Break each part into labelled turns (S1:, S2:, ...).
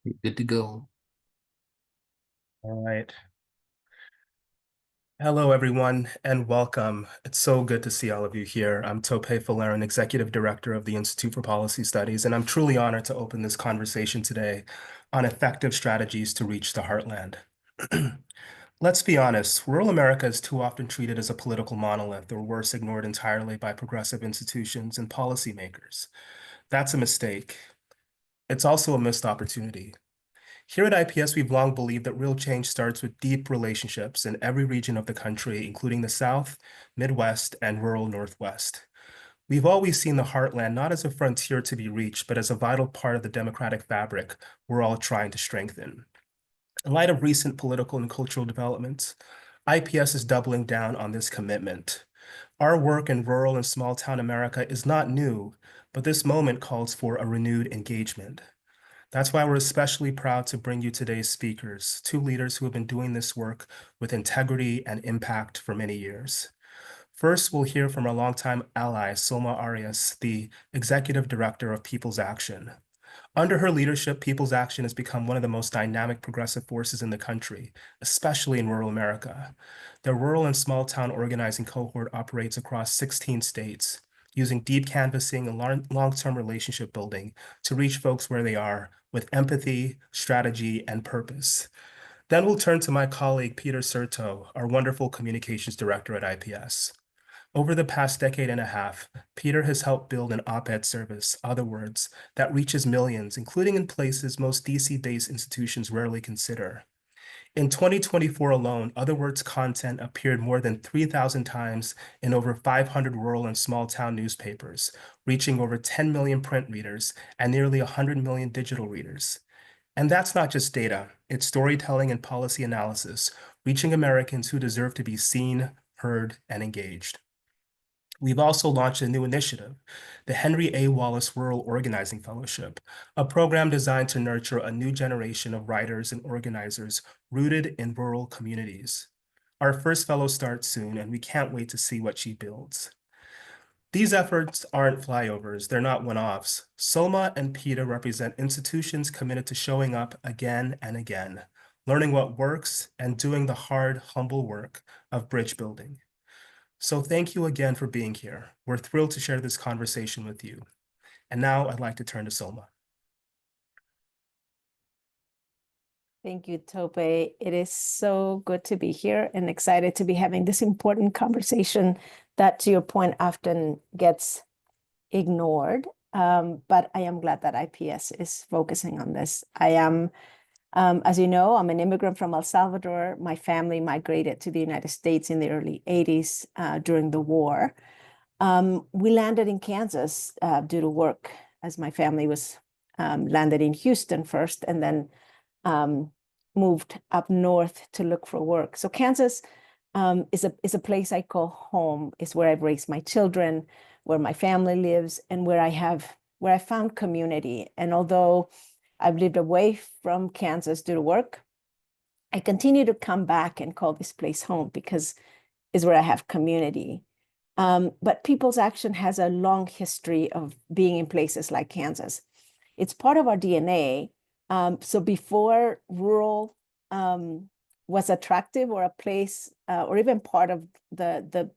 S1: Good to go.
S2: All right. Hello, everyone, and welcome. It's so good to see all of you here. I'm Tope Folarin, Executive Director of the Institute for Policy Studies, and I'm truly honored to open this conversation today on effective strategies to reach the heartland. Let's be honest, rural America is too often treated as a political monolith, or worse, ignored entirely by progressive institutions and policymakers. That's a mistake. It's also a missed opportunity. Here at IPS, we've long believed that real change starts with deep relationships in every region of the country, including the South, Midwest, and rural Northwest. We've always seen the heartland not as a frontier to be reached, but as a vital part of the democratic fabric we're all trying to strengthen. In light of recent political and cultural developments, IPS is doubling down on this commitment. Our work in rural and small town America is not new, but this moment calls for a renewed engagement. That's why we're especially proud to bring you today's speakers, two leaders who have been doing this work with integrity and impact for many years. First, we'll hear from our longtime ally, Sulma Arias, the Executive Director of People's Action. Under her leadership, People's Action has become one of the most dynamic progressive forces in the country, especially in rural America. The rural and small town organizing cohort operates across 16 states, using deep canvassing and long-term relationship building to reach folks where they are with empathy, strategy, and purpose. Then we'll turn to my colleague, Peter Certo, our wonderful communications director at IPS. Over the past decade and a half, Peter has helped build an op-ed service, OtherWords, that reaches millions, including in places most DC-based institutions rarely consider. In 2024 alone, OtherWords content appeared more than 3,000 times in over 500 rural and small town newspapers, reaching over 10 million print readers and nearly 100 million digital readers. And that's not just data, it's storytelling and policy analysis, reaching Americans who deserve to be seen, heard, and engaged. We've also launched a new initiative, the Henry A. Wallace Rural Organizing Fellowship, a program designed to nurture a new generation of writers and organizers rooted in rural communities. Our first fellow starts soon, and we can't wait to see what she builds. These efforts aren't flyovers, they're not one-offs. Sulma and Peter represent institutions committed to showing up again and again, learning what works, and doing the hard, humble work of bridge building. So thank you again for being here. We're thrilled to share this conversation with you. And now I'd like to turn to Sulma.
S3: Thank you, Tope. It is so good to be here and excited to be having this important conversation that, to your point, often gets ignored. But I am glad that IPS is focusing on this. I am, as you know, I'm an immigrant from El Salvador. My family migrated to the United States in the early 80s during the war. We landed in Kansas due to work, as my family was landed in Houston first, and then moved up north to look for work. So Kansas is a place I call home. It's where I've raised my children, where my family lives, and where I found community. And although I've lived away from Kansas due to work, I continue to come back and call this place home because it's where I have community. But People's Action has a long history of being in places like Kansas. It's part of our DNA. So before rural was attractive or a place or even part of the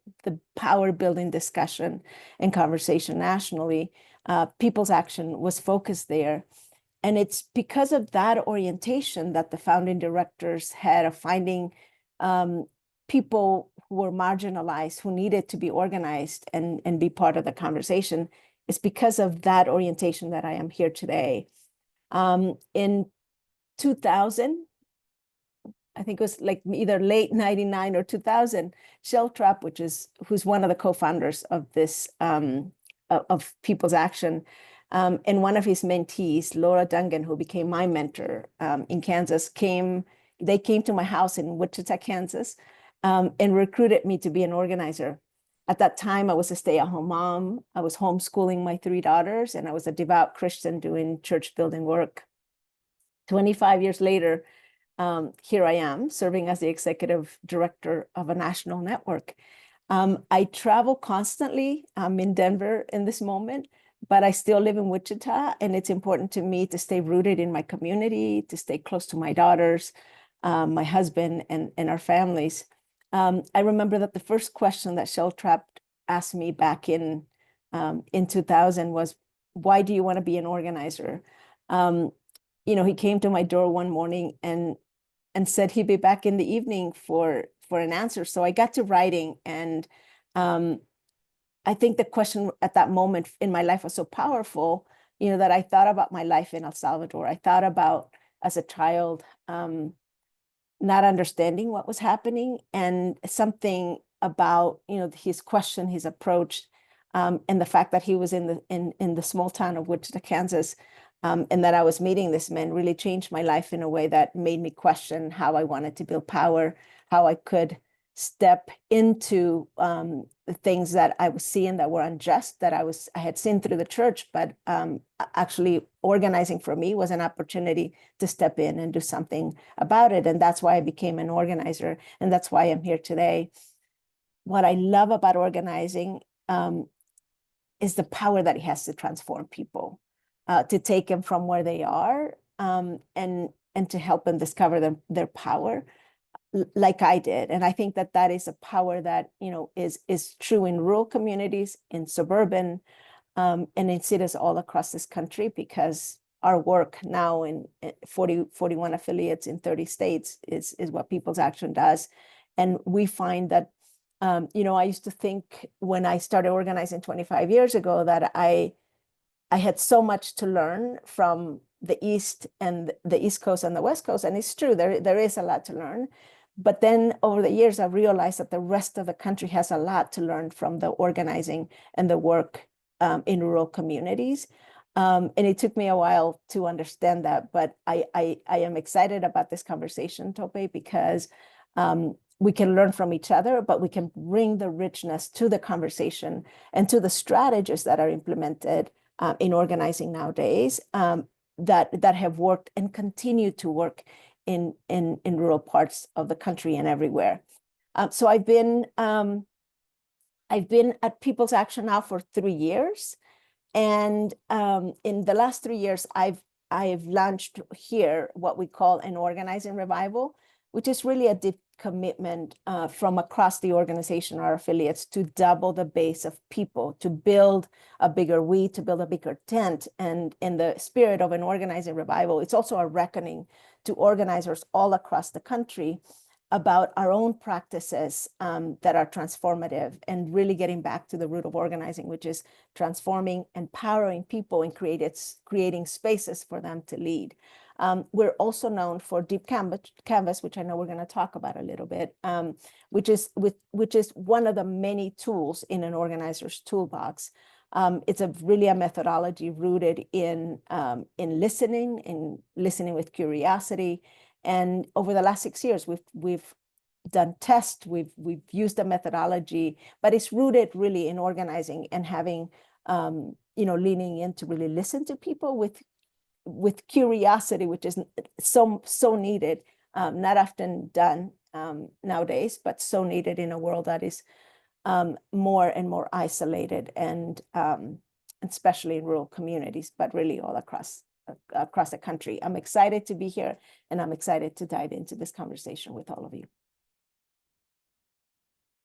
S3: power building discussion and conversation nationally, People's Action was focused there. And it's because of that orientation that the founding directors had of finding people who were marginalized, who needed to be organized and be part of the conversation. It's because of that orientation that I am here today. In 2000, I think it was like either late 99 or 2000, Shell Trap, who's one of the co-founders of this, of People's Action, and one of his mentees, Laura Dungan, who became my mentor in Kansas, they came to my house in Wichita, Kansas, and recruited me to be an organizer. At that time, I was a stay-at-home mom. I was homeschooling my 3 daughters, and I was a devout Christian doing church building work. 25 years later, here I am serving as the executive director of a national network. I travel constantly. I'm in Denver in this moment, but I still live in Wichita, and it's important to me to stay rooted in my community, to stay close to my daughters, my husband, and our families. I remember that the first question that Shell Trap asked me back in 2000 was, "Why do you want to be an organizer?" He came to my door one morning and said he'd be back in the evening for an answer. So I got to writing, and I think the question at that moment in my life was so powerful, that I thought about my life in El Salvador. I thought about as a child, not understanding what was happening, and something about, his question, his approach, and the fact that he was in the small town of Wichita, Kansas, and that I was meeting this man really changed my life in a way that made me question how I wanted to build power, how I could step into the things that I was seeing that were unjust, that I had seen through the church, but actually organizing for me was an opportunity to step in and do something about it. And that's why I became an organizer, and that's why I'm here today. What I love about organizing is the power that it has to transform people, to take them from where they are, and to help them discover their power, like I did. And I think that that is a power that, is true in rural communities, in suburban, and in cities all across this country, because our work now in 41 affiliates in 30 states is what People's Action does. And we find that, I used to think when I started organizing 25 years ago that I had so much to learn from the East and the East Coast and the West Coast. And it's true, there is a lot to learn. But then over the years, I realized that the rest of the country has a lot to learn from the organizing and the work in rural communities. And it took me a while to understand that, but I am excited about this conversation, Tope, because we can learn from each other, but we can bring the richness to the conversation and to the strategies that are implemented in organizing nowadays, that have worked and continue to work in rural parts of the country and everywhere. So I've been at People's Action now for 3 years, and in the last 3 years, I've launched here what we call an organizing revival, which is really a deep commitment from across the organization, our affiliates, to double the base of people, to build a bigger we, to build a bigger tent. And in the spirit of an organizing revival, it's also a reckoning to organizers all across the country about our own practices that are transformative, and really getting back to the root of organizing, which is transforming, empowering people, and creating spaces for them to lead. We're also known for Deep Canvas, which I know we're going to talk about a little bit, which is one of the many tools in an organizer's toolbox. It's really a methodology rooted in listening with curiosity. And over the last 6 years, we've done tests, we've used the methodology, but it's rooted really in organizing and having, leaning in to really listen to people with curiosity, which is so needed, not often done nowadays, but so needed in a world that is more and more isolated, and especially in rural communities, but really all across the country. I'm excited to be here, and I'm excited to dive into this conversation with all of you.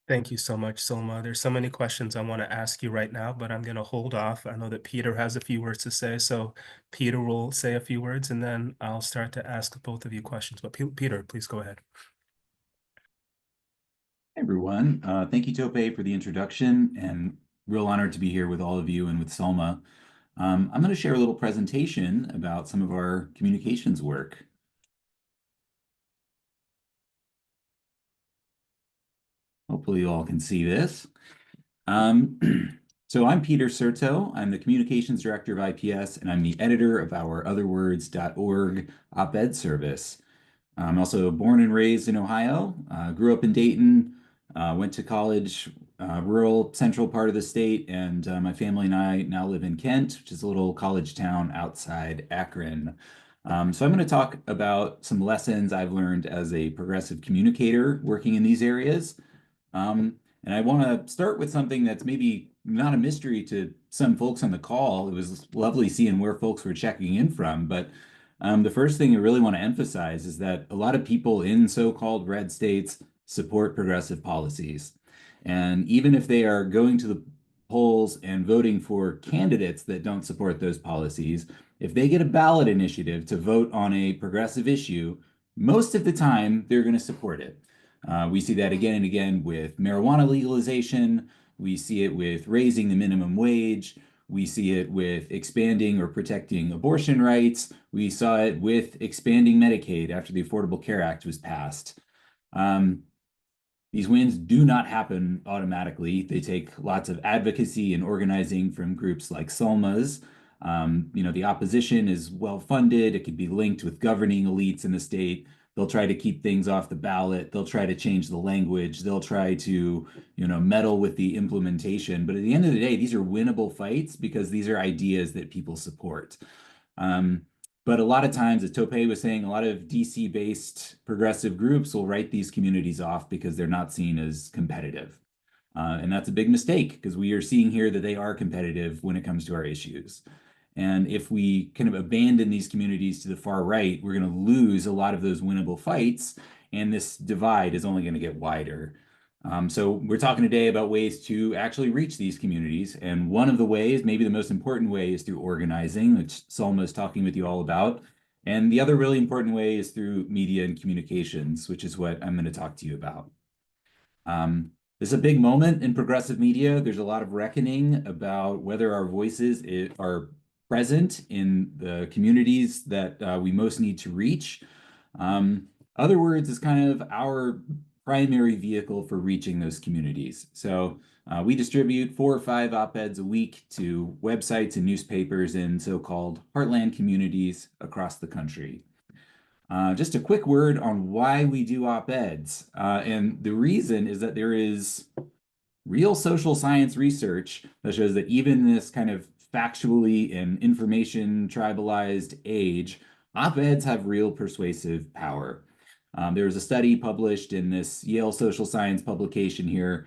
S2: Thank you so much, Sulma. There's so many questions I want to ask you right now, but I'm going to hold off. I know that Peter has a few words to say, so Peter will say a few words, and then I'll start to ask both of you questions. But Peter, please go ahead.
S1: Hey everyone, thank you Tope for the introduction, and real honored to be here with all of you and with Sulma. I'm going to share a little presentation about some of our communications work. Hopefully you all can see this. So I'm Peter Certo. I'm the Communications Director of IPS, and I'm the editor of our OtherWords.org op-ed service. I'm also born and raised in Ohio, grew up in Dayton, went to college, rural central part of the state, and my family and I now live in Kent, which is a little college town outside Akron. So I'm going to talk about some lessons I've learned as a progressive communicator working in these areas. And I want to start with something that's maybe not a mystery to some folks on the call. It was lovely seeing where folks were checking in from. But the first thing I really want to emphasize is that a lot of people in so-called red states support progressive policies. And even if they are going to the polls and voting for candidates that don't support those policies, if they get a ballot initiative to vote on a progressive issue, most of the time they're going to support it. We see that again and again with marijuana legalization. We see it with raising the minimum wage. We see it with expanding or protecting abortion rights. We saw it with expanding Medicaid after the Affordable Care Act was passed. These wins do not happen automatically. They take lots of advocacy and organizing from groups like Sulma's. The opposition is well funded. It could be linked with governing elites in the state. They'll try to keep things off the ballot. They'll try to change the language. They'll try to, meddle with the implementation. But at the end of the day, these are winnable fights because these are ideas that people support. But a lot of times, as Tope was saying, a lot of DC-based progressive groups will write these communities off because they're not seen as competitive. And that's a big mistake because we are seeing here that they are competitive when it comes to our issues. And if we kind of abandon these communities to the far right, we're going to lose a lot of those winnable fights, and this divide is only going to get wider. So we're talking today about ways to actually reach these communities. And one of the ways, maybe the most important way, is through organizing, which Sulma is talking with you all about. And the other really important way is through media and communications, which is what I'm going to talk to you about. This is a big moment in progressive media. There's a lot of reckoning about whether our voices are present in the communities that we most need to reach. OtherWords is kind of our primary vehicle for reaching those communities. So we distribute 4 or 5 op-eds a week to websites and newspapers in so-called Heartland communities across the country. Just a quick word on why we do op-eds. And the reason is that there is real social science research that shows that even in this kind of factually and information tribalized age, op-eds have real persuasive power. There was a study published in this Yale social science publication here.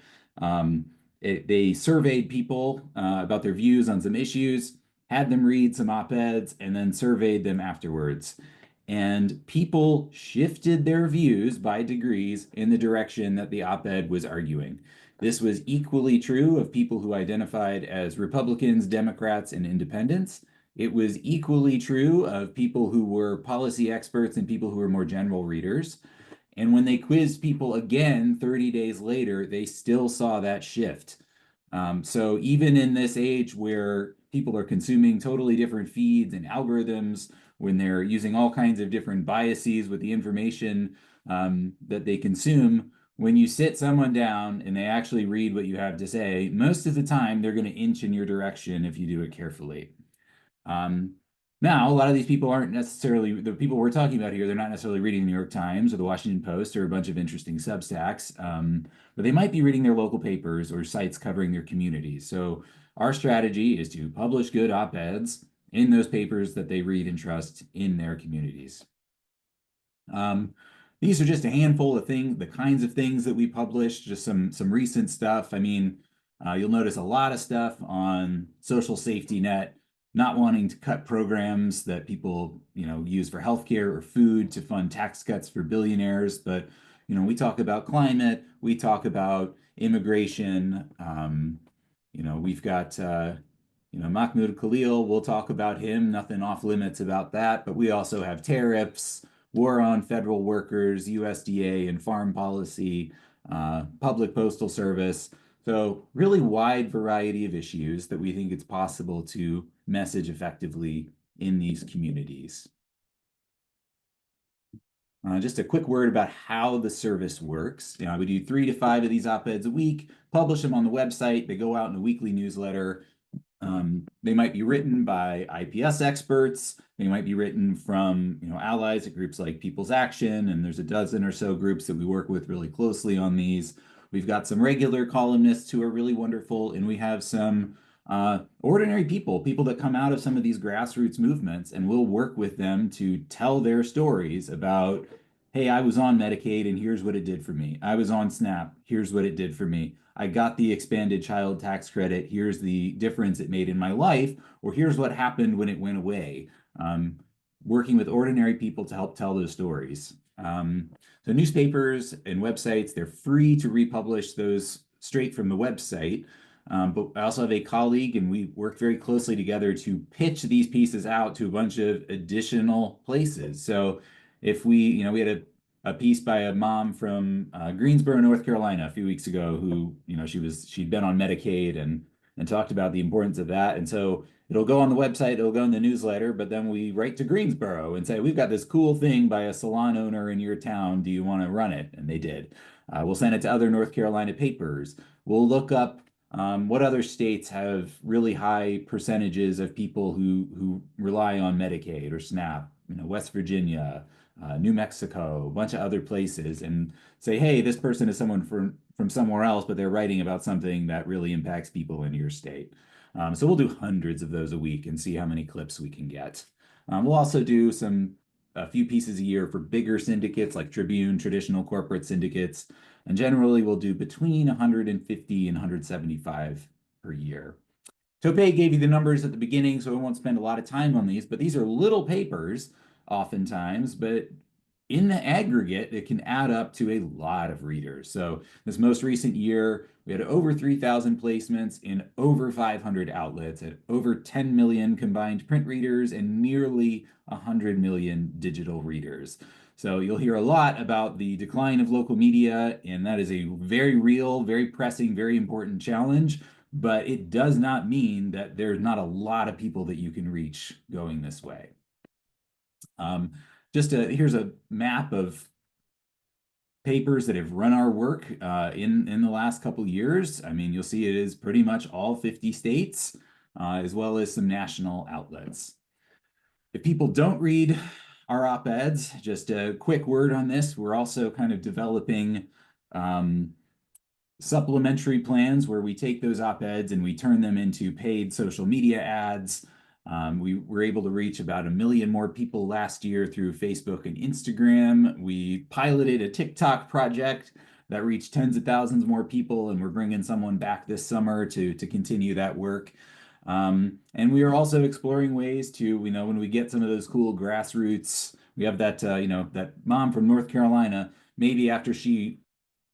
S1: They surveyed people about their views on some issues, had them read some op-eds, and then surveyed them afterwards. And people shifted their views by degrees in the direction that the op-ed was arguing. This was equally true of people who identified as Republicans, Democrats, and independents. It was equally true of people who were policy experts and people who were more general readers. And when they quizzed people again 30 days later, they still saw that shift. So even in this age where people are consuming totally different feeds and algorithms, when they're using all kinds of different biases with the information that they consume, when you sit someone down and they actually read what you have to say, most of the time they're going to inch in your direction if you do it carefully. Now, a lot of these people aren't necessarily, the people we're talking about here, they're not necessarily reading the New York Times or the Washington Post or a bunch of interesting Substacks, but they might be reading their local papers or sites covering their communities. So our strategy is to publish good op-eds in those papers that they read and trust in their communities. These are just a handful of things, the kinds of things that we publish, just some recent stuff. I mean, you'll notice a lot of stuff on social safety net, not wanting to cut programs that people, use for healthcare or food to fund tax cuts for billionaires. But, we talk about climate, we talk about immigration. We've got, Mahmoud Khalil, we'll talk about him, nothing off limits about that. But we also have tariffs, war on federal workers, USDA and farm policy, public postal service. So really wide variety of issues that we think it's possible to message effectively in these communities. Just a quick word about how the service works. We do 3 to 5 of these op-eds a week, publish them on the website. They go out in a weekly newsletter. They might be written by IPS experts. They might be written from allies at groups like People's Action, and there's a dozen or so groups that we work with really closely on these. We've got some regular columnists who are really wonderful, and we have some ordinary people that come out of some of these grassroots movements, and we'll work with them to tell their stories about hey, I was on Medicaid and here's what it did for me. I was on SNAP, here's what it did for me. I got the expanded child tax credit, here's the difference it made in my life, or here's what happened when it went away. Um, Working with ordinary people to help tell those stories. So newspapers and websites, they're free to republish those straight from the website. But I also have a colleague, and we work very closely together to pitch these pieces out to a bunch of additional places. So if we had a piece by a mom from Greensboro, North Carolina, a few weeks ago, who she'd been on Medicaid and talked about the importance of that, and so it'll go on the website, it'll go in the newsletter, but then we write to Greensboro and say, we've got this cool thing by a salon owner in your town. Do you want to run it? And they did. We'll send it to other North Carolina papers. We'll look up what other states have really high percentages of people who rely on Medicaid or SNAP? West Virginia, New Mexico, a bunch of other places, and say, hey, this person is someone from somewhere else, but they're writing about something that really impacts people in your state. So we'll do hundreds of those a week and see how many clips we can get. We'll also do a few pieces a year for bigger syndicates like Tribune, traditional corporate syndicates, and generally we'll do between 150 and 175 per year. Tope gave you the numbers at the beginning, so I won't spend a lot of time on these, but these are little papers oftentimes, but in the aggregate, it can add up to a lot of readers. So this most recent year, we had over 3,000 placements in over 500 outlets at over 10 million combined print readers and nearly 100 million digital readers. So you'll hear a lot about the decline of local media, and that is a very real, very pressing, very important challenge, but it does not mean that there's not a lot of people that you can reach going this way. Here's a map of papers that have run our work in the last couple years. I mean, you'll see it is pretty much all 50 states, as well as some national outlets. If people don't read our op-eds, just a quick word on this, we're also kind of developing supplementary plans where we take those op-eds and we turn them into paid social media ads. We were able to reach about 1 million more people last year through Facebook and Instagram. We piloted a TikTok project that reached tens of thousands more people, and we're bringing someone back this summer to continue that work. And we are also exploring ways to, when we get some of those cool grassroots, we have that, that mom from North Carolina, maybe after she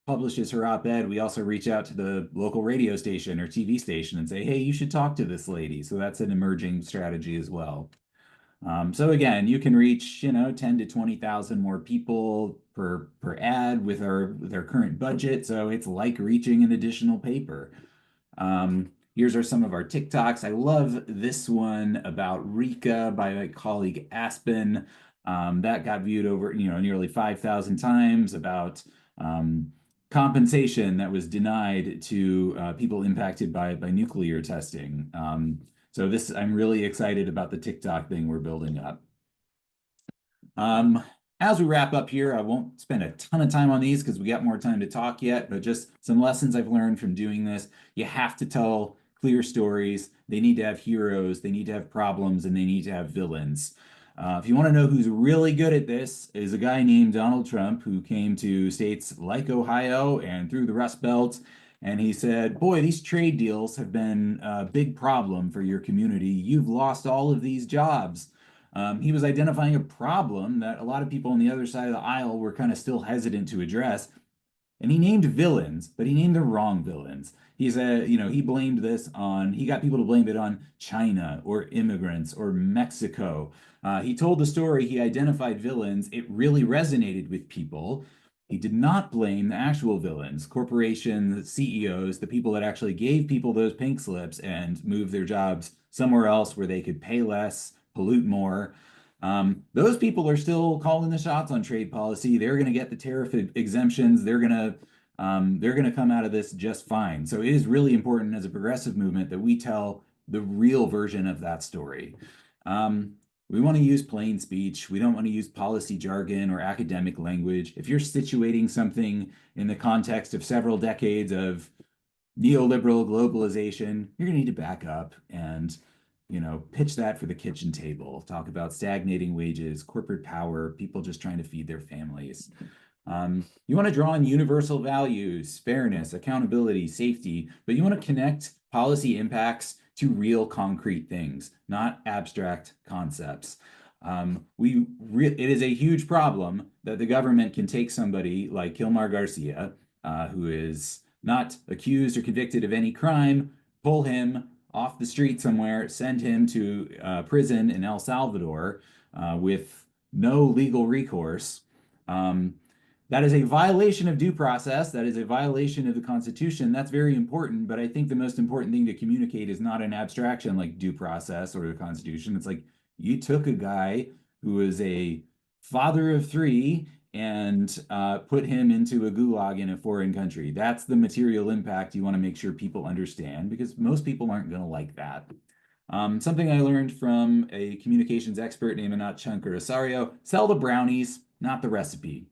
S1: publishes her op-ed, we also reach out to the local radio station or TV station and say, hey, you should talk to this lady. So that's an emerging strategy as well. So again, you can reach, 10 to 20,000 more people per ad with our current budget. So it's like reaching an additional paper. Here's some of our TikToks. I love this one about Rika by my colleague Aspen. That got viewed over, nearly 5,000 times about compensation that was denied to people impacted by nuclear testing. So I'm really excited about the TikTok thing we're building up. As we wrap up here, I won't spend a ton of time on these because we got more time to talk yet, but just some lessons I've learned from doing this. You have to tell clear stories. They need to have heroes, they need to have problems, and they need to have villains. If you want to know who's really good at this, is a guy named Donald Trump, who came to states like Ohio and through the Rust Belt, and he said, boy, these trade deals have been a big problem for your community. You've lost all of these jobs. He was identifying a problem that a lot of people on the other side of the aisle were kind of still hesitant to address. And he named villains, but he named the wrong villains. He said, he got people to blame it on China or immigrants or Mexico. He told the story, he identified villains. It really resonated with people. He did not blame the actual villains, corporations, CEOs, the people that actually gave people those pink slips and moved their jobs somewhere else where they could pay less, pollute more. Those people are still calling the shots on trade policy. They're going to get the tariff exemptions. They're going to come out of this just fine. So it is really important as a progressive movement that we tell the real version of that story. We want to use plain speech. We don't want to use policy jargon or academic language. If you're situating something in the context of several decades of neoliberal globalization, you're going to need to back up and pitch that for the kitchen table, talk about stagnating wages, corporate power, people just trying to feed their families. You want to draw on universal values, fairness, accountability, safety, but you want to connect policy impacts to real concrete things, not abstract concepts. It is a huge problem that the government can take somebody like Kilmar Garcia, who is not accused or convicted of any crime, pull him off the street somewhere, send him to prison in El Salvador with no legal recourse. That is a violation of due process. That is a violation of the Constitution. That's very important. But I think the most important thing to communicate is not an abstraction like due process or the Constitution. It's like you took a guy who was a father of three and put him into a gulag in a foreign country. That's the material impact you want to make sure people understand, because most people aren't going to like that. Something I learned from a communications expert named Anat Shankar-Asario: sell the brownies, not the recipe.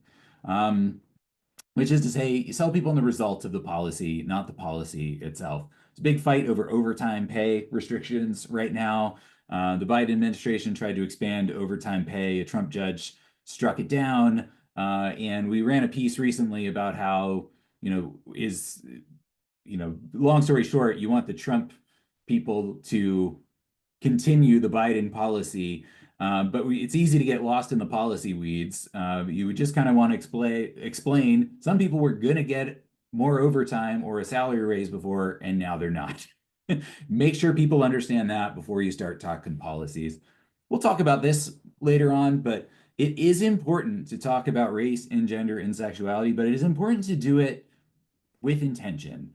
S1: Which is to say, you sell people on the results of the policy, not the policy itself. It's a big fight over overtime pay restrictions right now. The Biden administration tried to expand overtime pay. A Trump judge struck it down. And we ran a piece recently about how, long story short, you want the Trump people to continue the Biden policy. But it's easy to get lost in the policy weeds. You would just kind of want to explain some people were going to get more overtime or a salary raise before, and now they're not. Make sure people understand that before you start talking policies. We'll talk about this later on, but it is important to talk about race and gender and sexuality, but it is important to do it with intention.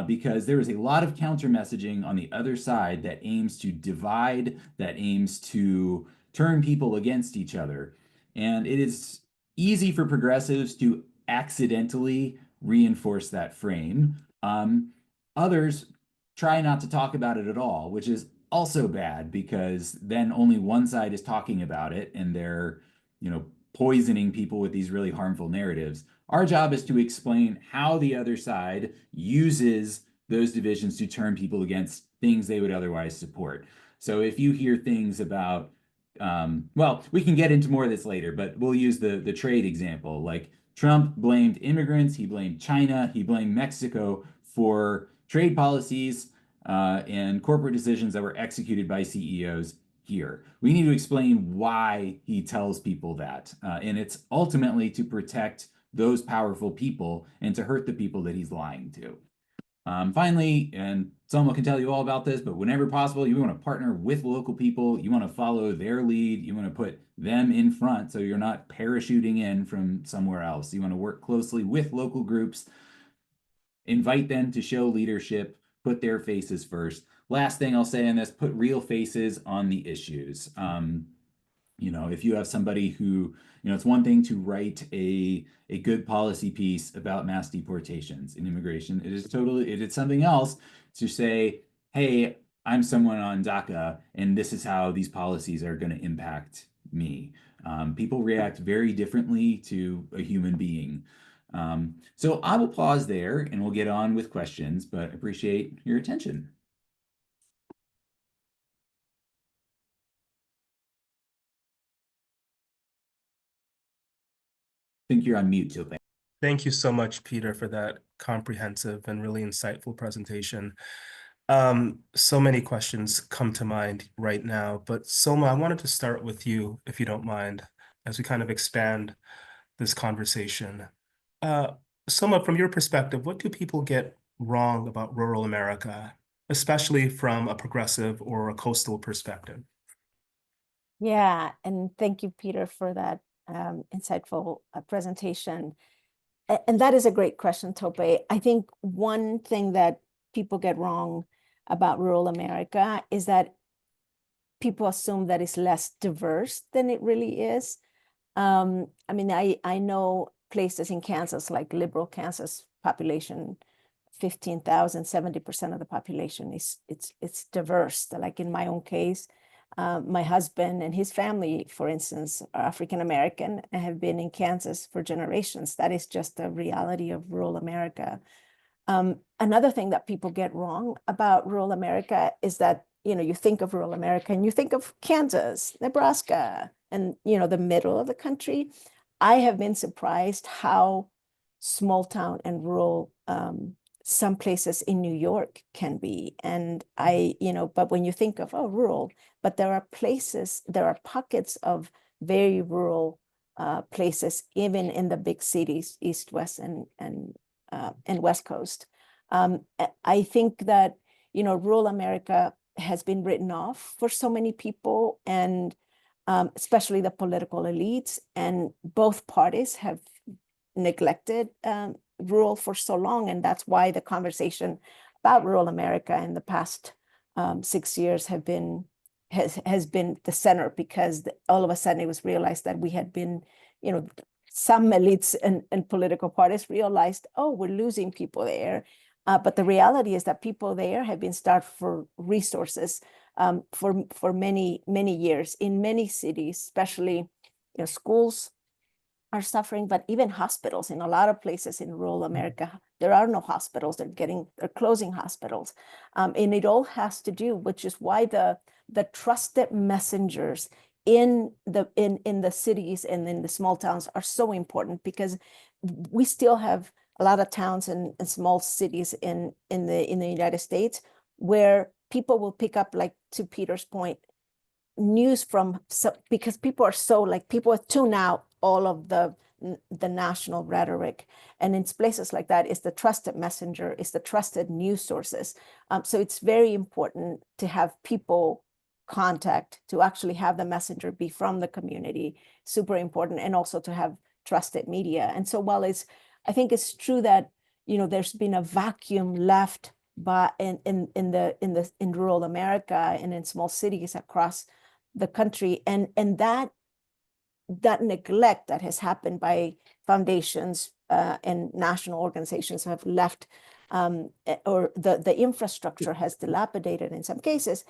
S1: Because there is a lot of counter messaging on the other side that aims to divide, that aims to turn people against each other. And it is easy for progressives to accidentally reinforce that frame. Others try not to talk about it at all, which is also bad, because then only one side is talking about it and they're, poisoning people with these really harmful narratives. Our job is to explain how the other side uses those divisions to turn people against things they would otherwise support. So if you hear things about, we can get into more of this later, but we'll use the trade example. Like, Trump blamed immigrants, he blamed China, he blamed Mexico for trade policies and corporate decisions that were executed by CEOs here. We need to explain why he tells people that. And it's ultimately to protect those powerful people and to hurt the people that he's lying to. Finally, and Sulma can tell you all about this, but whenever possible, you want to partner with local people. You want to follow their lead. You want to put them in front so you're not parachuting in from somewhere else. You want to work closely with local groups, invite them to show leadership, put their faces first. Last thing I'll say on this: put real faces on the issues. If you have somebody who, it's one thing to write a good policy piece about mass deportations and immigration. It is something else to say, hey, I'm someone on DACA, and this is how these policies are going to impact me. People react very differently to a human being. So I will pause there and we'll get on with questions, but appreciate your attention. I think you're on mute, Tope.
S2: Thank you so much, Peter, for that comprehensive and really insightful presentation. So many questions come to mind right now, but Sulma, I wanted to start with you, if you don't mind, as we kind of expand this conversation. Sulma, from your perspective, what do people get wrong about rural America, especially from a progressive or a coastal perspective?
S3: Yeah, and thank you, Peter, for that insightful presentation. And that is a great question, Tope. I think one thing that people get wrong about rural America is that people assume that it's less diverse than it really is. I know places in Kansas, like liberal Kansas population, 15,000, 70% of the population it's diverse. Like in my own case, my husband and his family, for instance, are African American and have been in Kansas for generations. That is just the reality of rural America. Another thing that people get wrong about rural America is that you think of rural America and you think of Kansas, Nebraska, and, the middle of the country. I have been surprised how small town and rural some places in New York can be. And but when you think of, rural, but there are pockets of very rural places, even in the big cities, East, West, and West Coast. I think that, rural America has been written off for so many people, and especially the political elites, and both parties have neglected rural for so long. And that's why the conversation about rural America in the past 6 years has been the center, because all of a sudden it was realized that we had been, some elites and political parties realized, oh, we're losing people there. But the reality is that people there have been starved for resources for many, many years. In many cities, especially, schools are suffering, but even hospitals in a lot of places in rural America, there are no hospitals. They're closing hospitals. And it all has to do, which is why the trusted messengers in the cities and in the small towns are so important, because we still have a lot of towns and small cities in the United States where people will pick up, like, to Peter's point, news from, because people tune out all of the national rhetoric, and in places like that, it's the trusted messenger, it's the trusted news sources. So it's very important to have people contact, to actually have the messenger be from the community, super important, and also to have trusted media. And so while I think it's true that, there's been a vacuum left in rural America and in small cities across the country, and that neglect that has happened by foundations and national organizations have left, or the infrastructure has dilapidated in some cases.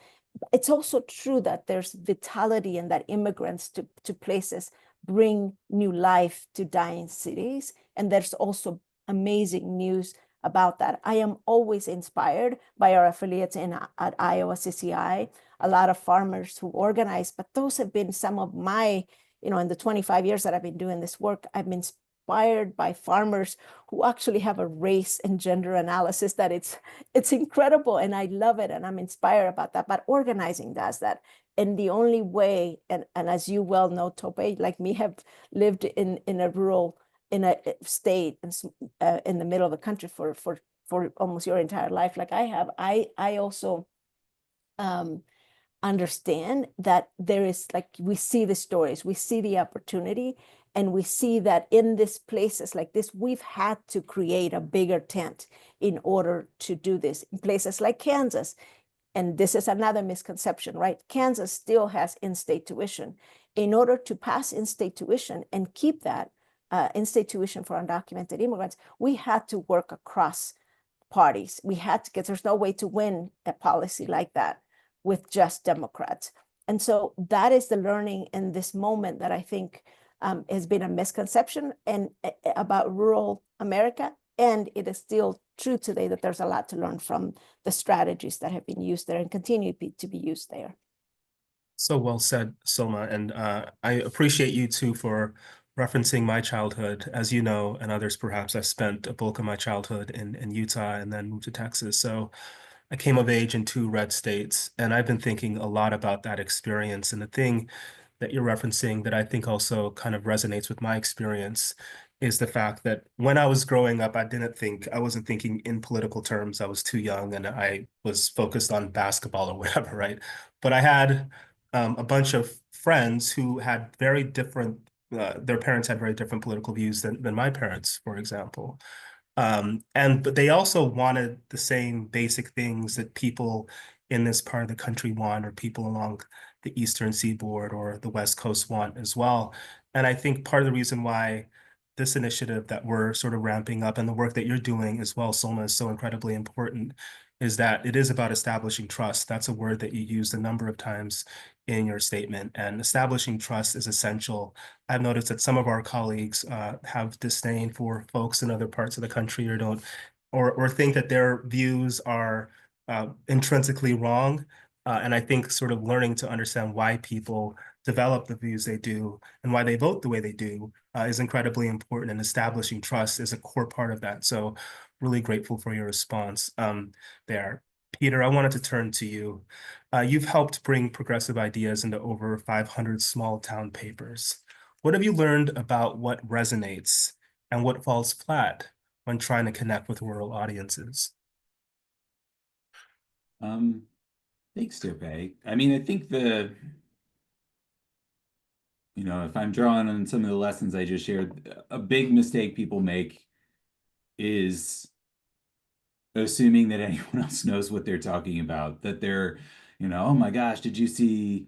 S3: It's also true that there's vitality, and that immigrants to places bring new life to dying cities. And there's also amazing news about that. I am always inspired by our affiliates at Iowa CCI, a lot of farmers who organize, but those have been some of my, in the 25 years that I've been doing this work, I've been inspired by farmers who actually have a race and gender analysis that it's incredible, and I love it, and I'm inspired about that. But organizing does that. And the only way, and as you well know, Tope, like me, have lived in a state in the middle of the country for almost your entire life, like I have, I also understand that there is, like, we see the stories, we see the opportunity, and we see that in these places like this, we've had to create a bigger tent in order to do this. In places like Kansas, and this is another misconception, right? Kansas still has in-state tuition. In order to pass in-state tuition and keep that in-state tuition for undocumented immigrants, we had to work across parties. We had to there's no way to win a policy like that with just Democrats. And so that is the learning in this moment that I think has been a misconception about rural America. And it is still true today that there's a lot to learn from the strategies that have been used there and continue to be used there.
S2: So well said, Sulma. And I appreciate you too for referencing my childhood. As you know, and others perhaps, I spent a bulk of my childhood in Utah and then moved to Texas. So I came of age in 2 red states, and I've been thinking a lot about that experience. And the thing that you're referencing that I think also kind of resonates with my experience is the fact that when I was growing up, I wasn't thinking in political terms. I was too young, and I was focused on basketball or whatever, right? But I had a bunch of friends who had very different, their parents had very different political views than my parents, for example. But they also wanted the same basic things that people in this part of the country want, or people along the Eastern Seaboard or the West Coast want as well. And I think part of the reason why this initiative that we're sort of ramping up, and the work that you're doing as well, Sulma, is so incredibly important, is that it is about establishing trust. That's a word that you used a number of times in your statement, and establishing trust is essential. I've noticed that some of our colleagues have disdain for folks in other parts of the country, or think that their views are intrinsically wrong. And I think sort of learning to understand why people develop the views they do and why they vote the way they do is incredibly important, and establishing trust is a core part of that. So really grateful for your response there. Peter, I wanted to turn to you. You've helped bring progressive ideas into over 500 small town papers. What have you learned about what resonates and what falls flat when trying to connect with rural audiences?
S1: Thanks, Tope. I mean, I think if I'm drawing on some of the lessons I just shared, a big mistake people make is assuming that anyone else knows what they're talking about, that they're, oh my gosh, did you see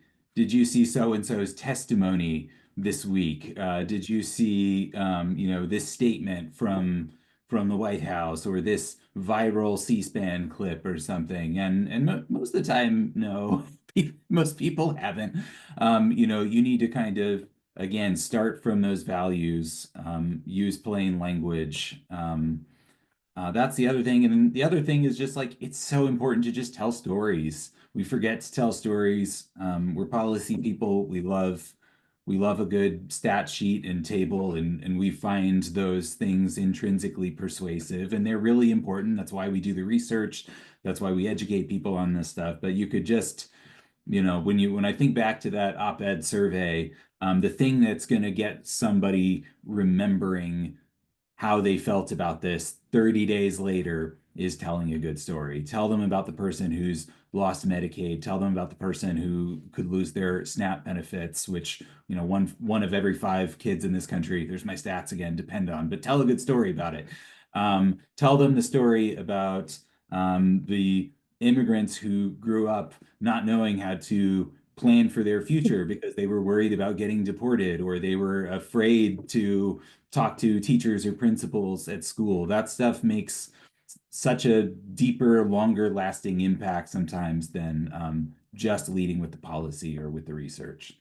S1: so and so's testimony this week? Did you see this statement from the White House, or this viral C-SPAN clip or something? And most of the time, no, most people haven't. You need to kind of, again, start from those values, use plain language. That's the other thing. And then the other thing is just like, it's so important to just tell stories. We forget to tell stories. We're policy people. We love a good stat sheet and table, and we find those things intrinsically persuasive, and they're really important. That's why we do the research. That's why we educate people on this stuff. But you could just, when I think back to that op-ed survey, the thing that's going to get somebody remembering how they felt about this 30 days later is telling a good story. Tell them about the person who's lost Medicaid. Tell them about the person who could lose their SNAP benefits, which, one of every 5 kids in this country, there's my stats again, depend on, but tell a good story about it. Tell them the story about the immigrants who grew up not knowing how to plan for their future because they were worried about getting deported, or they were afraid to talk to teachers or principals at school. That stuff makes such a deeper, longer lasting impact sometimes than just leading with the policy or with the research.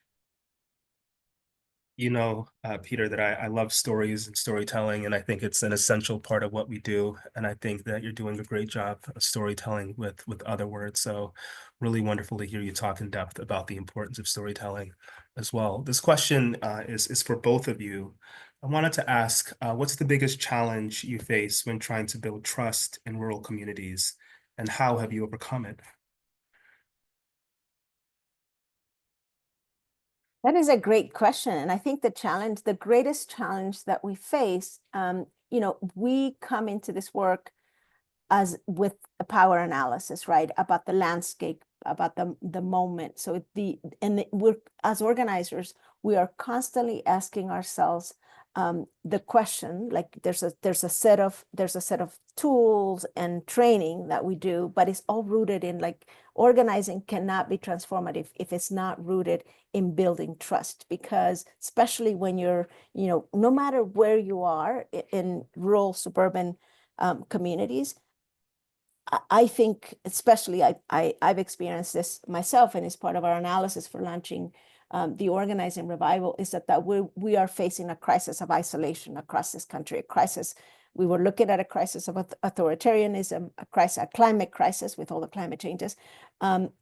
S2: Peter, that I love stories and storytelling, and I think it's an essential part of what we do. And I think that you're doing a great job of storytelling with OtherWords. So really wonderful to hear you talk in depth about the importance of storytelling as well. This question is for both of you. I wanted to ask, what's the biggest challenge you face when trying to build trust in rural communities, and how have you overcome it?
S3: That is a great question. And I think the greatest challenge that we face, we come into this work as with a power analysis, right? About the landscape, about the moment. So we're, as organizers, we are constantly asking ourselves the question, like there's a set of tools and training that we do, but it's all rooted in, like, organizing cannot be transformative if it's not rooted in building trust. Because especially when you're, no matter where you are in rural, suburban communities, I think, especially I've experienced this myself, and it's part of our analysis for launching the organizing revival, is that we are facing a crisis of isolation across this country, a crisis. We were looking at a crisis of authoritarianism, a climate crisis with all the climate changes, and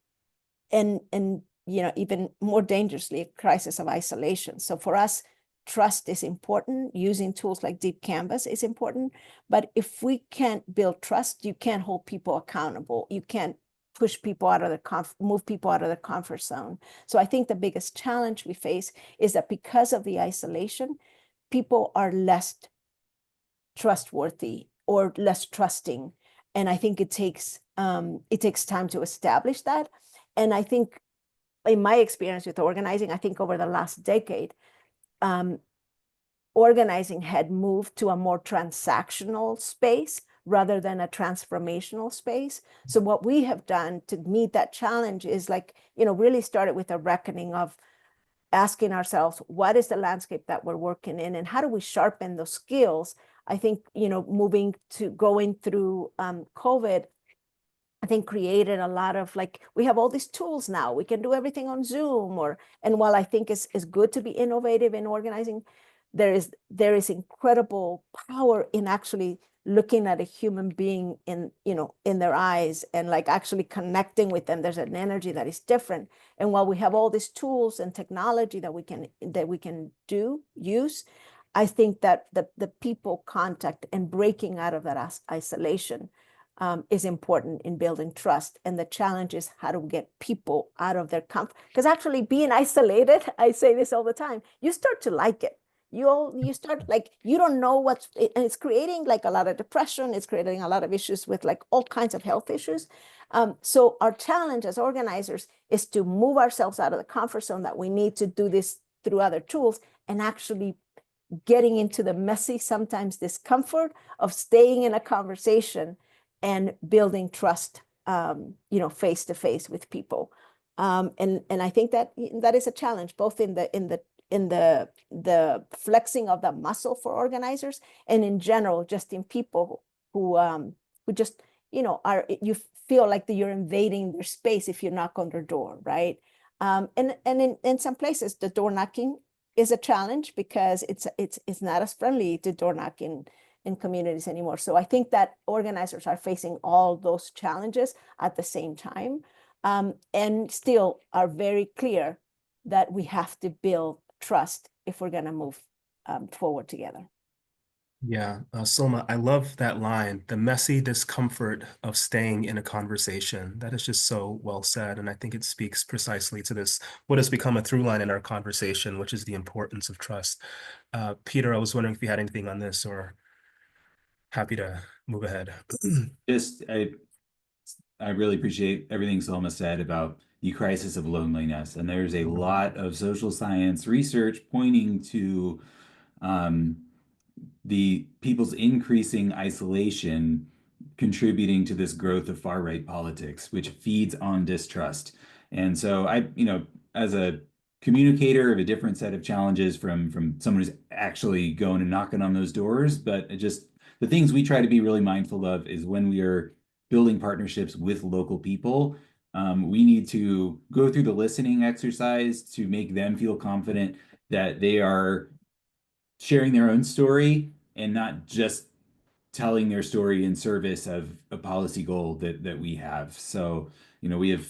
S3: even more dangerously, a crisis of isolation. So for us, trust is important. Using tools like Deep Canvas is important. But if we can't build trust, you can't hold people accountable. You can't push people out of move people out of the comfort zone. So I think the biggest challenge we face is that because of the isolation, people are less trustworthy or less trusting. And I think it takes time to establish that. And I think, in my experience with organizing, I think over the last decade, organizing had moved to a more transactional space rather than a transformational space. So what we have done to meet that challenge is, like, really started with a reckoning of asking ourselves, what is the landscape that we're working in, and how do we sharpen those skills? I think, going through COVID, I think created a lot of, like, we have all these tools now. We can do everything on Zoom, and while I think it's good to be innovative in organizing, there is incredible power in actually looking at a human being in, in their eyes and like actually connecting with them. There's an energy that is different. And while we have all these tools and technology that we can use, I think that the people contact and breaking out of that isolation is important in building trust. And the challenge is how to get people out of their comfort. Because actually being isolated, I say this all the time, you start to like it. You start like, you don't know and it's creating like a lot of depression. It's creating a lot of issues with like all kinds of health issues. So our challenge as organizers is to move ourselves out of the comfort zone, that we need to do this through other tools and actually getting into the messy, sometimes discomfort of staying in a conversation and building trust, face to face with people. And I think that is a challenge, both in the flexing of the muscle for organizers and in general, just in people who just, you feel like that you're invading their space if you knock on their door, right? And in some places, the door knocking is a challenge because it's not as friendly to door knock in communities anymore. So I think that organizers are facing all those challenges at the same time, and still are very clear that we have to build trust if we're going to move forward together.
S2: Yeah, Sulma, I love that line, the messy discomfort of staying in a conversation. That is just so well said. And I think it speaks precisely to this, what has become a through line in our conversation, which is the importance of trust. Peter, I was wondering if you had anything on this, or happy to move ahead.
S1: I really appreciate everything Sulma said about the crisis of loneliness. And there's a lot of social science research pointing to the people's increasing isolation contributing to this growth of far-right politics, which feeds on distrust. And so as a communicator of a different set of challenges from someone who's actually going and knocking on those doors, but the things we try to be really mindful of is when we are building partnerships with local people, we need to go through the listening exercise to make them feel confident that they are sharing their own story and not just telling their story in service of a policy goal that we have. So, we have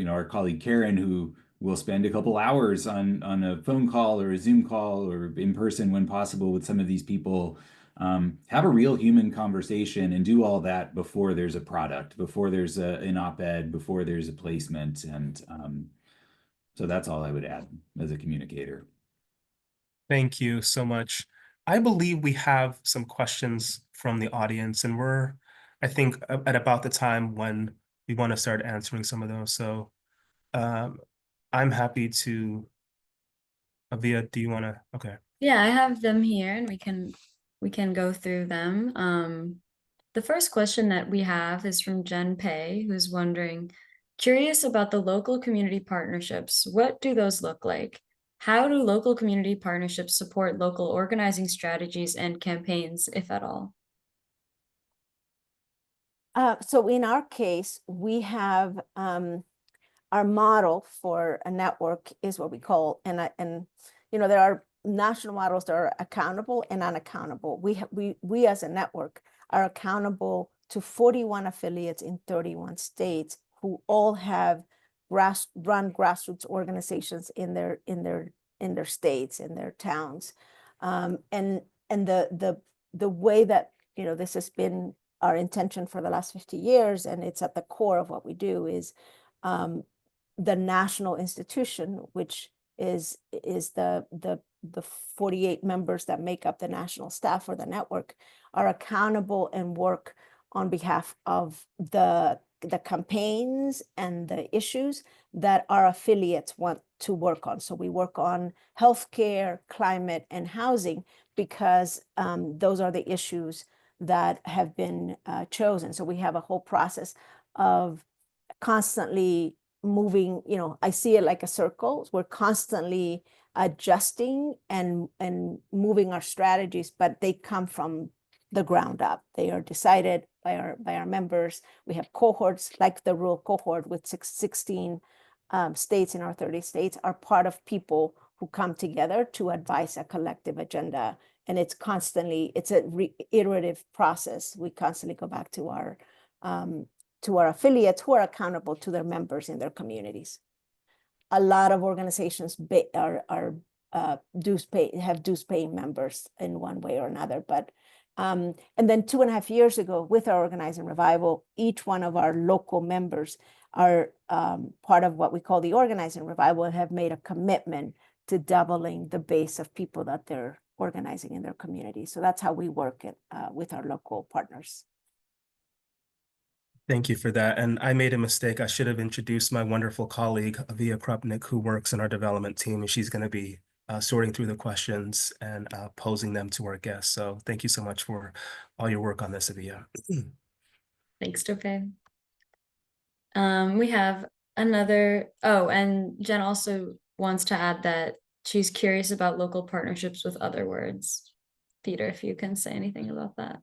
S1: our colleague Karen, who will spend a couple hours on a phone call or a Zoom call or in person when possible with some of these people, have a real human conversation and do all that before there's a product, before there's an op-ed, before there's a placement. And so that's all I would add as a communicator.
S2: Thank you so much. I believe we have some questions from the audience, and we're, I think, at about the time when we want to start answering some of those. So I'm happy to, Avia, do you want to? Okay.
S4: Yeah, I have them here and we can go through them. The first question that we have is from Jen Pei, who's wondering, curious about the local community partnerships. What do those look like? How do local community partnerships support local organizing strategies and campaigns, if at all?
S3: So in our case, we have our model for a network is what we call, and there are national models that are accountable and unaccountable. We as a network are accountable to 41 affiliates in 31 states who all have run grassroots organizations in their states, in their towns, and the way that this has been our intention for the last 50 years, and it's at the core of what we do, is the national institution, which is the 48 members that make up the national staff for the network, are accountable and work on behalf of the campaigns and the issues that our affiliates want to work on. So we work on healthcare, climate, and housing because those are the issues that have been chosen. So we have a whole process of constantly moving, I see it like a circle. We're constantly adjusting and moving our strategies, but they come from the ground up. They are decided by our members. We have cohorts like the rural cohort with 16 states in our 30 states are part of people who come together to advise a collective agenda. And it's a iterative process. We constantly go back to our affiliates who are accountable to their members in their communities. A lot of organizations have dues paying members in one way or another. But and then 2.5 years ago, with our Organizing Revival, each one of our local members are part of what we call the Organizing Revival and have made a commitment to doubling the base of people that they're organizing in their community. So that's how we work with our local partners.
S2: Thank you for that. And I made a mistake. I should have introduced my wonderful colleague, Avia Krupnik, who works in our development team, and she's going to be sorting through the questions and posing them to our guests. So thank you so much for all your work on this, Avia.
S4: Thanks, Tope. We have another, and Jen also wants to add that she's curious about local partnerships with OtherWords. Peter, if you can say anything about that.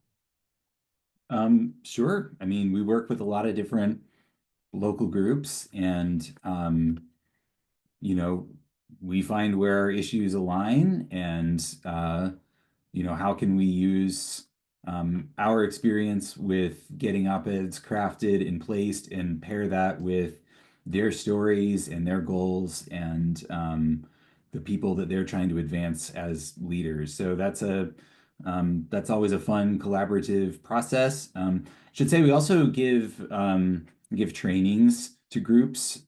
S1: Sure. I mean, we work with a lot of different local groups, and we find where issues align, and how can we use our experience with getting op-eds crafted and placed and pair that with their stories and their goals and the people that they're trying to advance as leaders. So that's always a fun collaborative process. Should say we also give trainings to groups.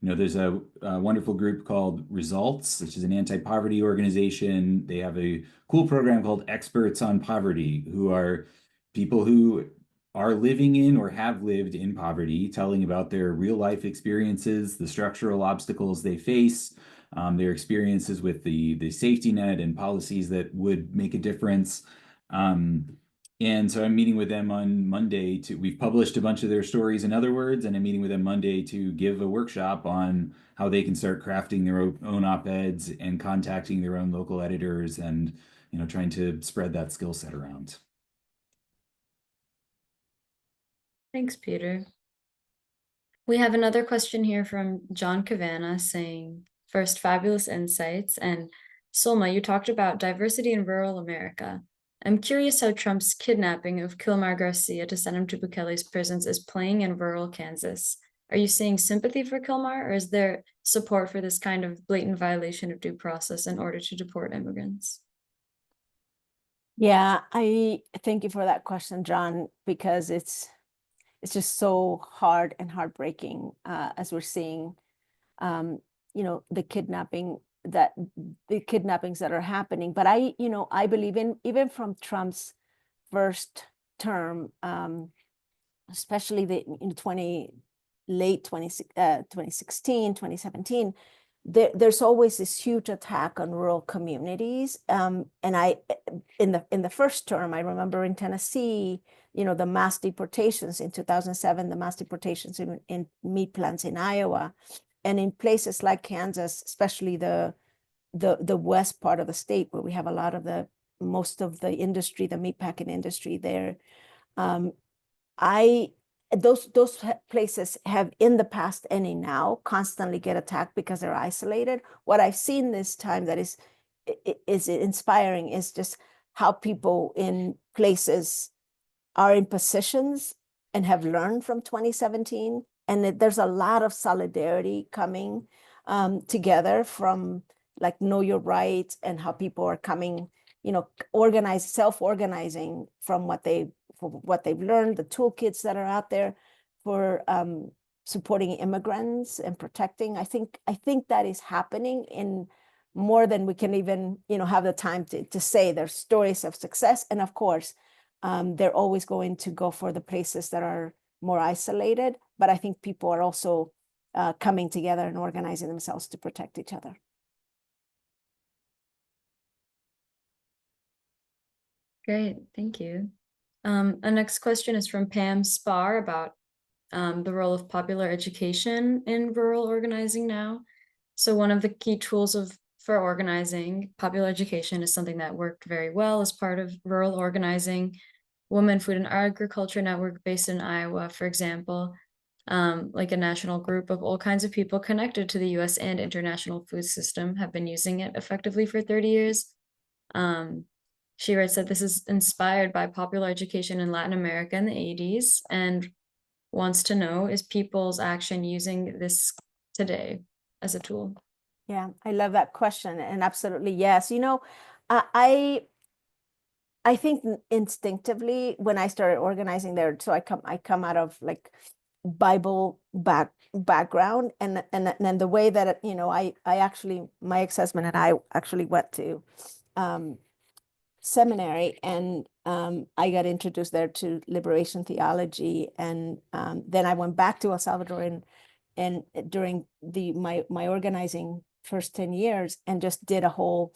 S1: There's a wonderful group called Results, which is an anti-poverty organization. They have a cool program called Experts on Poverty, who are people who are living in or have lived in poverty, telling about their real life experiences, the structural obstacles they face, their experiences with the safety net and policies that would make a difference. And so I'm meeting with them on Monday we've published a bunch of their stories in OtherWords, and I'm meeting with them Monday to give a workshop on how they can start crafting their own op-eds and contacting their own local editors and, trying to spread that skill set around.
S4: Thanks, Peter. We have another question here from John Cavanna saying, first, fabulous insights. And Sulma, you talked about diversity in rural America. I'm curious how Trump's kidnapping of Kilmar Garcia to send him to Bukele's prisons is playing in rural Kansas. Are you seeing sympathy for Kilmar, or is there support for this kind of blatant violation of due process in order to deport immigrants?
S3: Yeah, I thank you for that question, John, because it's just so hard and heartbreaking as we're seeing, the kidnappings that are happening. But I believe even from Trump's first term, especially in late 2016, 2017, there's always this huge attack on rural communities. And in the first term, I remember in Tennessee, the mass deportations in 2007, the mass deportations in meat plants in Iowa, and in places like Kansas, especially the west part of the state where we have most of the industry, the meatpacking industry there. Those places have in the past and in now constantly get attacked because they're isolated. What I've seen this time that is inspiring is just how people in places are in positions and have learned from 2017. And there's a lot of solidarity coming together from like Know Your Rights, and how people are coming, self-organizing from what they've learned, the toolkits that are out there for supporting immigrants and protecting. I think that is happening in more than we can even, have the time to say. There's stories of success. And of course, they're always going to go for the places that are more isolated. But I think people are also coming together and organizing themselves to protect each other.
S4: Great, thank you. Our next question is from Pam Spar about the role of popular education in rural organizing now. So one of the key tools for organizing, popular education, is something that worked very well as part of rural organizing. Women Food and Agriculture Network based in Iowa, for example, like a national group of all kinds of people connected to the US and international food system have been using it effectively for 30 years. She writes that this is inspired by popular education in Latin America in the 80s and wants to know, is people's action using this today as a tool?
S3: Yeah, I love that question, and absolutely yes. I think instinctively when I started organizing there, so I come out of like Bible background, and then the way that I actually, my ex-husband and I actually went to seminary, and I got introduced there to liberation theology, and then I went back to El Salvador and during my organizing first 10 years, and just did a whole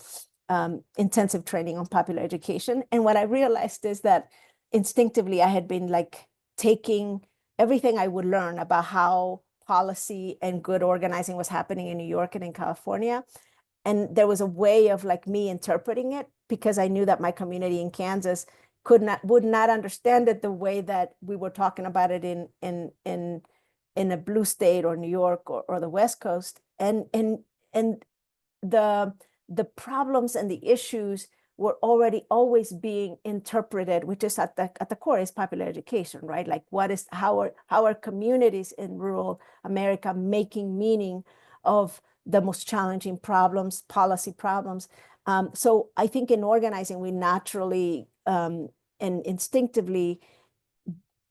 S3: intensive training on popular education. And what I realized is that instinctively I had been like taking everything I would learn about how policy and good organizing was happening in New York and in California, and there was a way of like me interpreting it, because I knew that my community in Kansas would not understand it the way that we were talking about it in a blue state or New York or the West Coast. And the problems and the issues were already always being interpreted, which is at the core is popular education, right? Like how are communities in rural America making meaning of the most challenging problems, policy problems. So I think in organizing, we naturally and instinctively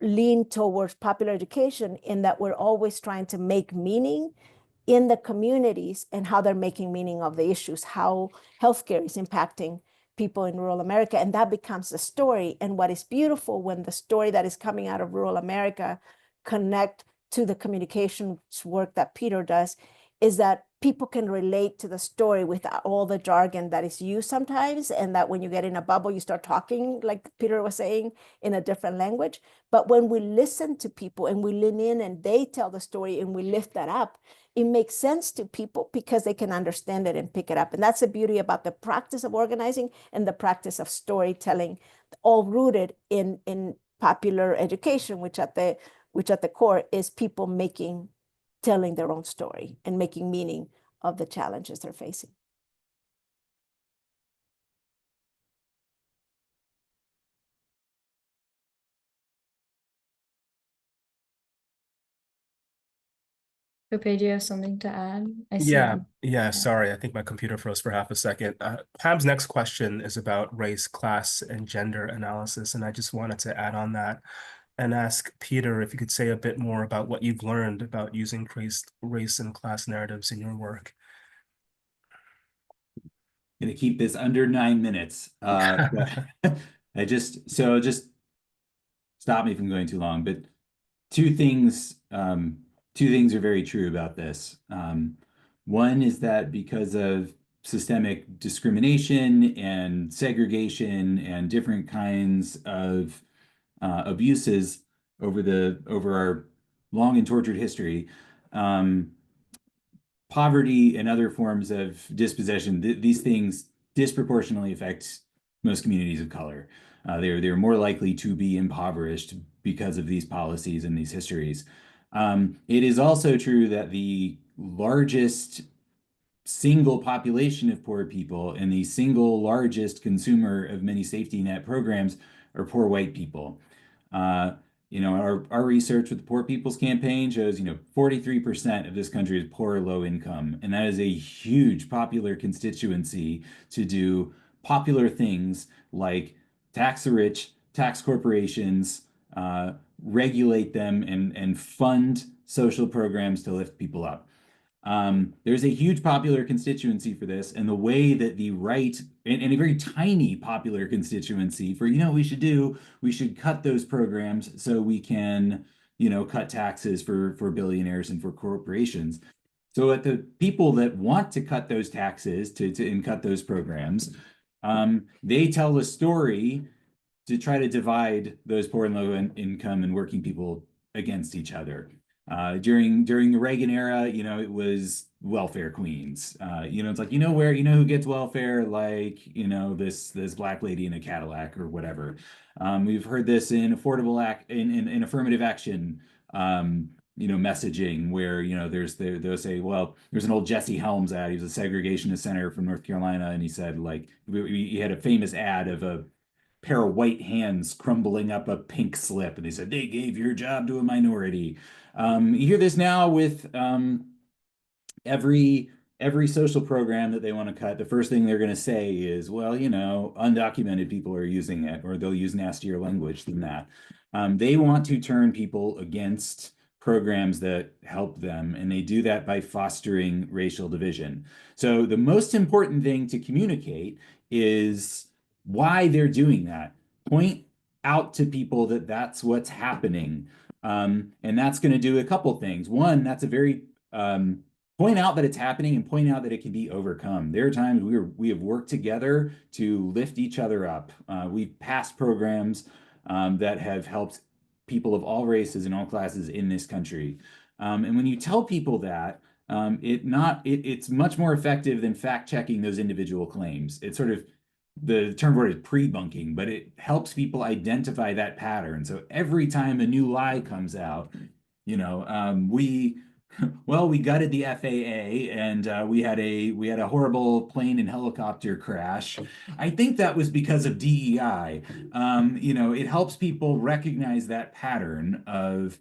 S3: lean towards popular education, in that we're always trying to make meaning in the communities and how they're making meaning of the issues, how healthcare is impacting people in rural America. And that becomes the story. And what is beautiful when the story that is coming out of rural America connect to the communications work that Peter does, is that people can relate to the story without all the jargon that is used sometimes, and that when you get in a bubble, you start talking, like Peter was saying, in a different language. But when we listen to people and we lean in and they tell the story and we lift that up, it makes sense to people because they can understand it and pick it up. And that's the beauty about the practice of organizing and the practice of storytelling, all rooted in popular education, which at the core is people telling their own story and making meaning of the challenges they're facing.
S4: Tope, do you have something to add? I see
S2: Yeah,
S4: them.
S2: yeah, sorry. I think my computer froze for half a second. Pam's next question is about race, class, and gender analysis. And I just wanted to add on that and ask Peter if you could say a bit more about what you've learned about using race and class narratives in your work.
S1: Gonna keep this under 9 minutes. Just stop me from going too long, but two things are very true about this. One is that because of systemic discrimination and segregation and different kinds of abuses over our long and tortured history, poverty and other forms of dispossession, these things disproportionately affect most communities of color. They're more likely to be impoverished because of these policies and these histories. It is also true that the largest single population of poor people and the single largest consumer of many safety net programs are poor white people. Our research with the Poor People's Campaign shows, 43% of this country is poor or low income. And that is a huge popular constituency to do popular things like tax the rich, tax corporations, regulate them, and fund social programs to lift people up. There's a huge popular constituency for this, and the way that the right, and a very tiny popular constituency for, we should do, we should cut those programs so we can, cut taxes for billionaires and for corporations. So at the people that want to cut those taxes and cut those programs, they tell a story to try to divide those poor and low income and working people against each other. During the Reagan era, it was welfare queens. It's like, who gets welfare, like, this black lady in a Cadillac or whatever. We've heard this in affirmative action messaging where, they'll say, well, there's an old Jesse Helms ad. He was a segregationist senator from North Carolina. And he said, like, he had a famous ad of a pair of white hands crumbling up a pink slip. And they said, they gave your job to a minority. You hear this now with every social program that they want to cut. The first thing they're going to say is, well, undocumented people are using it, or they'll use nastier language than that. They want to turn people against programs that help them, and they do that by fostering racial division. So the most important thing to communicate is why they're doing that. Point out to people that that's what's happening. And that's going to do a couple things. One, that's a very point out that it's happening and point out that it can be overcome. There are times we have worked together to lift each other up. We've passed programs that have helped people of all races and all classes in this country. And when you tell people that, it's much more effective than fact checking those individual claims. It's sort of, the term for it is pre-bunking, but it helps people identify that pattern. So every time a new lie comes out, we gutted the FAA and we had a horrible plane and helicopter crash. I think that was because of DEI. It helps people recognize that pattern of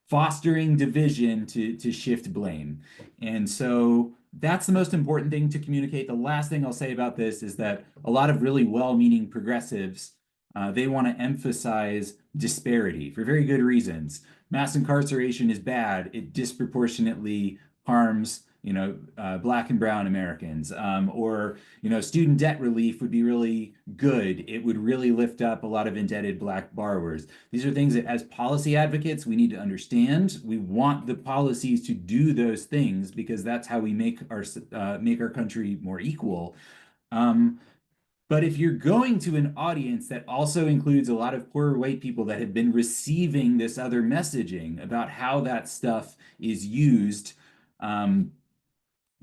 S1: fostering division to shift blame. And so that's the most important thing to communicate. The last thing I'll say about this is that a lot of really well-meaning progressives, they want to emphasize disparity for very good reasons. Mass incarceration is bad. It disproportionately harms, Black and brown Americans. Or student debt relief would be really good. It would really lift up a lot of indebted Black borrowers. These are things that, as policy advocates, we need to understand. We want the policies to do those things because that's how we make our country more equal. But if you're going to an audience that also includes a lot of poor white people that have been receiving this other messaging about how that stuff is used,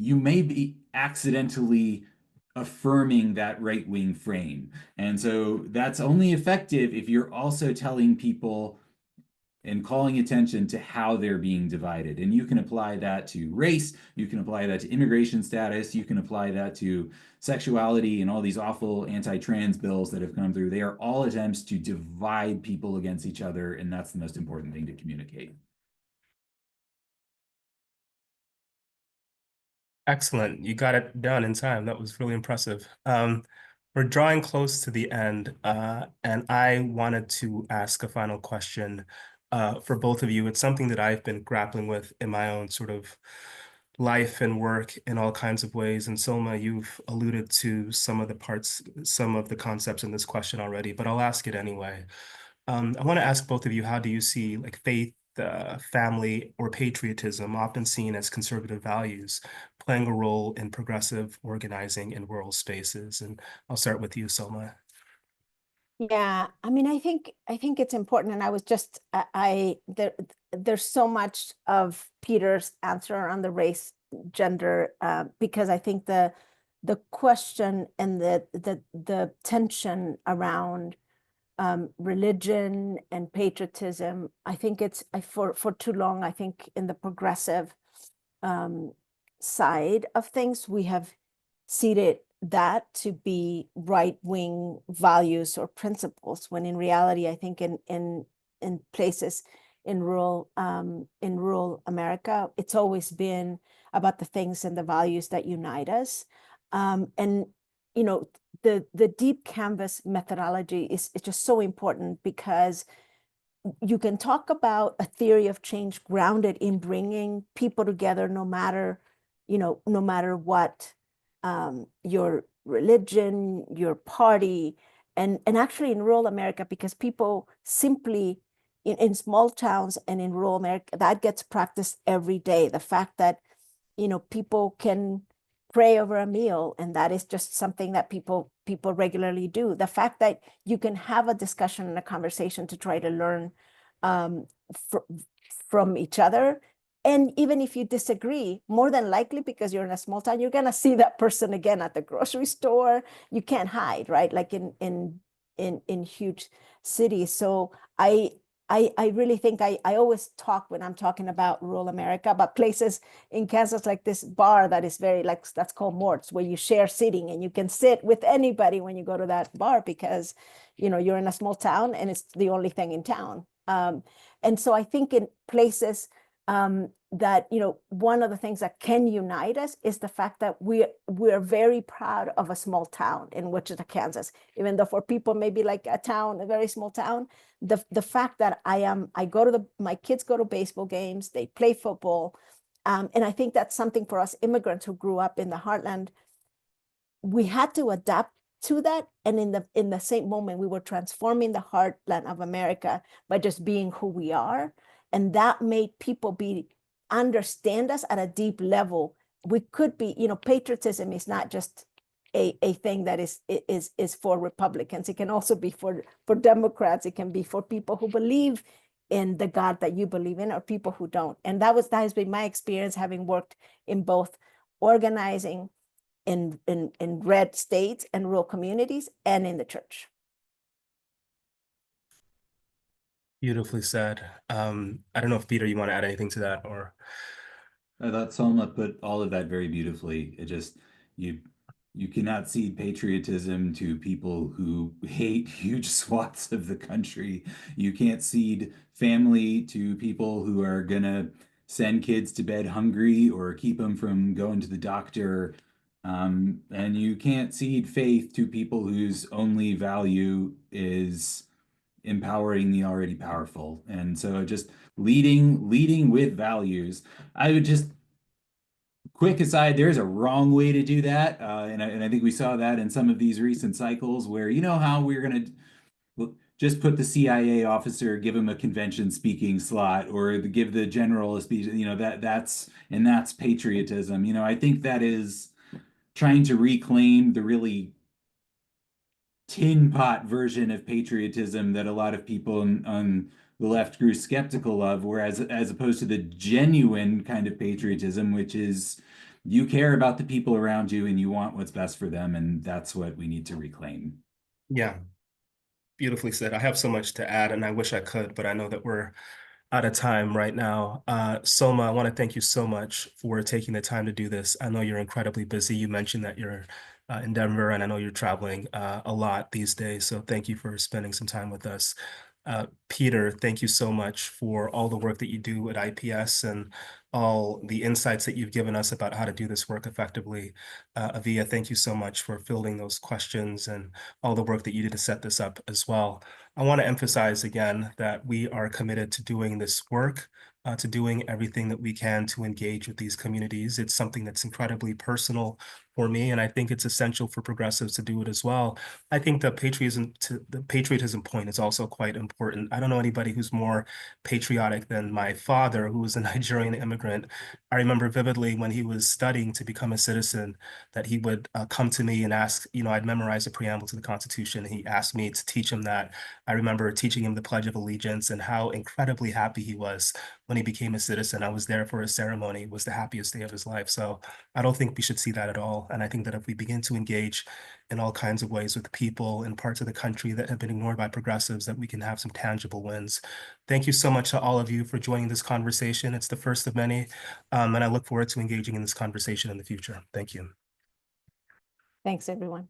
S1: you may be accidentally affirming that right-wing frame. And so that's only effective if you're also telling people and calling attention to how they're being divided. And you can apply that to race, you can apply that to immigration status, you can apply that to sexuality and all these awful anti-trans bills that have come through. They are all attempts to divide people against each other, and that's the most important thing to communicate.
S2: Excellent. You got it done in time. That was really impressive. We're drawing close to the end, and I wanted to ask a final question for both of you. It's something that I've been grappling with in my own sort of life and work in all kinds of ways. And Sulma, you've alluded to some of the concepts in this question already, but I'll ask it anyway. I want to ask both of you, how do you see like faith, family, or patriotism, often seen as conservative values, playing a role in progressive organizing in rural spaces? And I'll start with you, Sulma.
S3: Yeah, I mean, I think it's important, and I was just there's so much of Peter's answer on the race, gender, because I think the question and the tension around religion and patriotism, I think it's for too long, I think in the progressive side of things, we have seated that to be right-wing values or principles, when in reality, I think in places in rural America, it's always been about the things and the values that unite us. And the deep canvas methodology is just so important, because you can talk about a theory of change grounded in bringing people together, no matter what your religion, your party, and actually in rural America, because people simply in small towns and in rural America, that gets practiced every day. The fact that people can pray over a meal, and that is just something that people regularly do. The fact that you can have a discussion and a conversation to try to learn from each other. And even if you disagree, more than likely, because you're in a small town, you're gonna see that person again at the grocery store. You can't hide, right? Like in huge cities. So I I really think I always talk when I'm talking about rural America, about places in Kansas like this bar that is very like, that's called Mort's, where you share seating and you can sit with anybody when you go to that bar because, you know, you're in a small town and it's the only thing in town. And so I think in places that, you know, one of the things that can unite us is the fact that we're very proud of a small town in Wichita, Kansas, even though for people maybe like a town, a very small town, the fact that my kids go to baseball games, they play football. And I think that's something for us immigrants who grew up in the Heartland. We had to adapt to that. And in the same moment, we were transforming the Heartland of America by just being who we are. And that made people understand us at a deep level. We could be, you know, patriotism is not just a thing that is for Republicans. It can also be for Democrats. It can be for people who believe in the God that you believe in, or people who don't. And that has been my experience, having worked in both organizing in red states and rural communities and in the church.
S2: Beautifully said. I don't know if Peter, you want to add anything to that, or
S1: I thought Sulma put all of that very beautifully. It just, you cannot cede patriotism to people who hate huge swaths of the country. You can't cede family to people who are gonna send kids to bed hungry or keep them from going to the doctor. And you can't cede faith to people whose only value is empowering the already powerful. And so just leading with values. I would just, quick aside, there's a wrong way to do that. And I think we saw that in some of these recent cycles where, you know, how we're going to just put the CIA officer, give him a convention speaking slot, or give the general a speech, you know, that's patriotism. You know, I think that is trying to reclaim the really tin pot version of patriotism that a lot of people on the left grew skeptical of, whereas as opposed to the genuine kind of patriotism, which is you care about the people around you and you want what's best for them, and that's what we need to reclaim.
S2: yeah, beautifully said. I have so much to add, and I wish I could, but I know that we're out of time right now. Sulma, I want to thank you so much for taking the time to do this. I know you're incredibly busy. You mentioned that you're in Denver, and I know you're traveling a lot these days. So thank you for spending some time with us. Peter, thank you so much for all the work that you do at IPS and all the insights that you've given us about how to do this work effectively. Avia, thank you so much for fielding those questions and all the work that you did to set this up as well. I want to emphasize again that we are committed to doing this work, to doing everything that we can to engage with these communities. It's something that's incredibly personal for me, and I think it's essential for progressives to do it as well. I think the patriotism point is also quite important. I don't know anybody who's more patriotic than my father, who was a Nigerian immigrant. I remember vividly when he was studying to become a citizen that he would come to me and ask, you know, I'd memorize the preamble to the Constitution. He asked me to teach him that. I remember teaching him the Pledge of Allegiance and how incredibly happy he was when he became a citizen. I was there for his ceremony. It was the happiest day of his life. So I don't think we should see that at all. And I think that if we begin to engage in all kinds of ways with people in parts of the country that have been ignored by progressives, that we can have some tangible wins. Thank you so much to all of you for joining this conversation. It's the first of many, and I look forward to engaging in this conversation in the future. Thank you.
S3: Thanks, everyone.